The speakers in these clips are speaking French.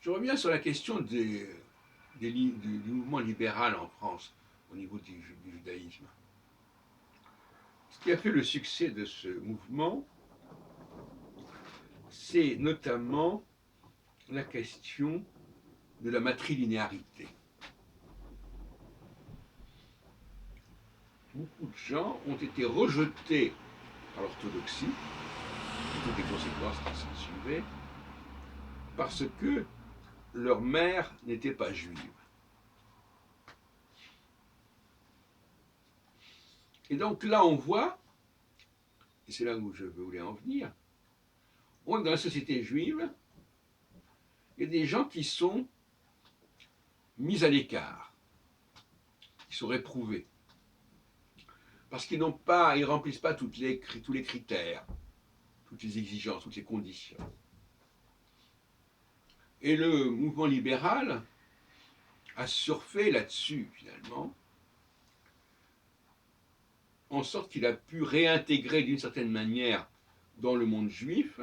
Je reviens sur la question du mouvement libéral en France au niveau du judaïsme. Ce qui a fait le succès de ce mouvement, c'est notamment la question de la matrilinéarité. Beaucoup de gens ont été rejetés par l'orthodoxie, et toutes les conséquences qui s'en suivaient, parce que leur mère n'était pas juive. Et donc là, on voit, et c'est là où je voulais en venir, on voit que dans la société juive, il y a des gens qui sont mis à l'écart, qui sont réprouvés, parce qu'ils ils remplissent pas tous les critères, toutes les exigences, toutes les conditions. Et le mouvement libéral a surfé là-dessus, finalement, en sorte qu'il a pu réintégrer d'une certaine manière dans le monde juif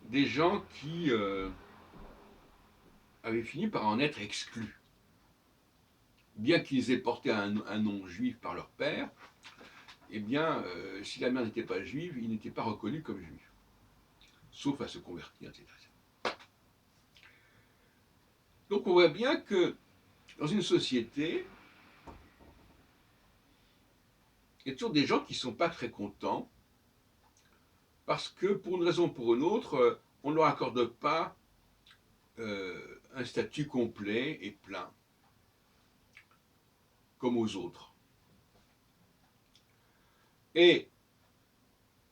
des gens qui avaient fini par en être exclus. Bien qu'ils aient porté un nom juif par leur père, eh bien, si la mère n'était pas juive, ils n'étaient pas reconnus comme juifs, sauf à se convertir, etc. Donc on voit bien que dans une société, il y a toujours des gens qui ne sont pas très contents parce que pour une raison ou pour une autre, on ne leur accorde pas un statut complet et plein, comme aux autres. Et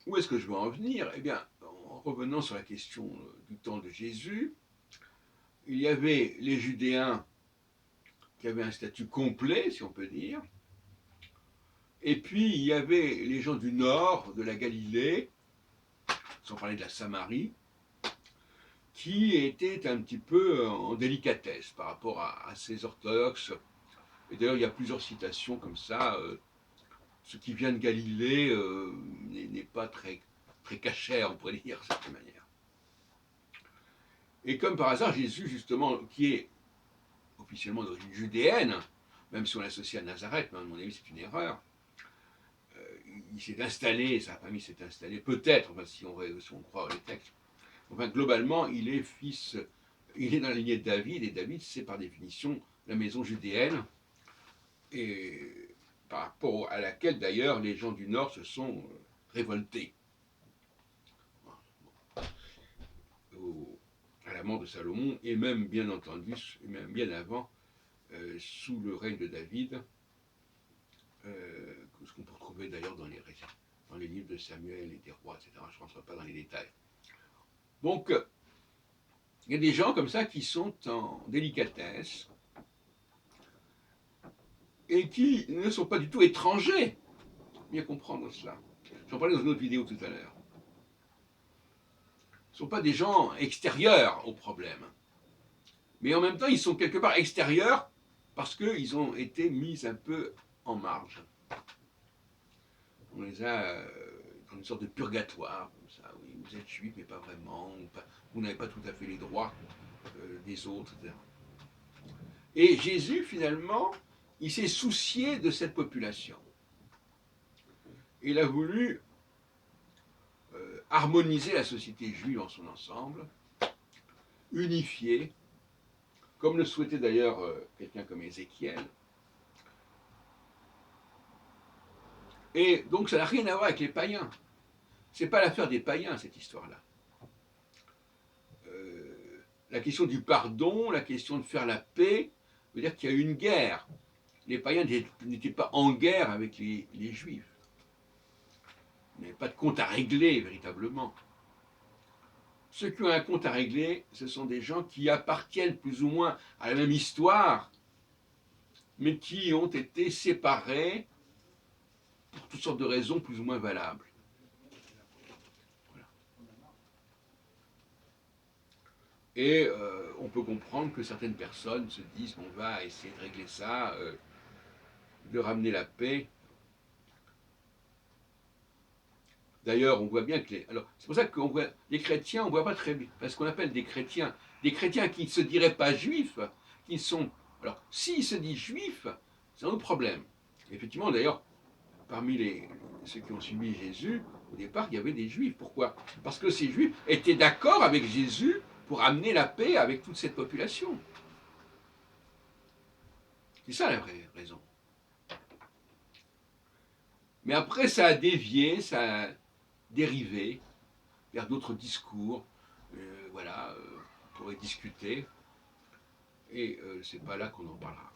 où est-ce que je veux en venir? Eh bien, en revenant sur la question du temps de Jésus, il y avait les Judéens qui avaient un statut complet, si on peut dire, et puis il y avait les gens du nord, de la Galilée, sans parler de la Samarie, qui étaient un petit peu en délicatesse par rapport à ces orthodoxes. Et d'ailleurs, il y a plusieurs citations comme ça. Ce qui vient de Galilée n'est pas très cachère, on pourrait dire, de cette manière. Et comme par hasard, Jésus, justement, qui est officiellement d'origine judéenne, même si on l'associe à Nazareth, mais à mon avis c'est une erreur, il s'est installé, sa famille s'est installée, peut-être, enfin, si on croit les textes. Enfin, globalement, il est dans la lignée de David, et David, c'est par définition la maison judéenne, et par rapport à laquelle d'ailleurs les gens du Nord se sont révoltés à la mort de Salomon, et même bien entendu, et même bien avant, sous le règne de David, ce qu'on peut retrouver d'ailleurs dans les livres de Samuel et des rois, etc. Je ne rentrerai pas dans les détails. Donc, il y a des gens comme ça qui sont en délicatesse et qui ne sont pas du tout étrangers. Bien comprendre cela. J'en parlais dans une autre vidéo tout à l'heure. Ce ne sont pas des gens extérieurs au problème. Mais en même temps, ils sont quelque part extérieurs parce qu'ils ont été mis un peu en marge. On les a dans une sorte de purgatoire, comme ça. Oui, vous êtes juif, mais pas vraiment. Vous n'avez pas tout à fait les droits des autres, etc. Et Jésus, finalement, il s'est soucié de cette population. Il a voulu harmoniser la société juive en son ensemble, unifier, comme le souhaitait d'ailleurs quelqu'un comme Ézéchiel. Et donc ça n'a rien à voir avec les païens. Ce n'est pas l'affaire des païens, cette histoire-là. La question du pardon, la question de faire la paix, veut dire qu'il y a eu une guerre. Les païens n'étaient pas en guerre avec les juifs. Il n'y avait pas de compte à régler véritablement. Ceux qui ont un compte à régler, ce sont des gens qui appartiennent plus ou moins à la même histoire, mais qui ont été séparés pour toutes sortes de raisons plus ou moins valables. Voilà. Et on peut comprendre que certaines personnes se disent on va essayer de régler ça, de ramener la paix. D'ailleurs, on voit bien que alors, c'est pour ça qu'on voit les chrétiens, on ne voit pas très bien, parce qu'on appelle des chrétiens des chrétiens qui ne se diraient pas juifs, qui sont... Alors, s'ils se disent juifs, c'est un autre problème. Effectivement, d'ailleurs, parmi ceux qui ont suivi Jésus, au départ, il y avait des juifs. Pourquoi? Parce que ces juifs étaient d'accord avec Jésus pour amener la paix avec toute cette population. C'est ça la vraie raison. Mais après, ça a dévié, ça a dérivé vers d'autres discours. Voilà, on pourrait discuter. Et c'est pas là qu'on en parlera.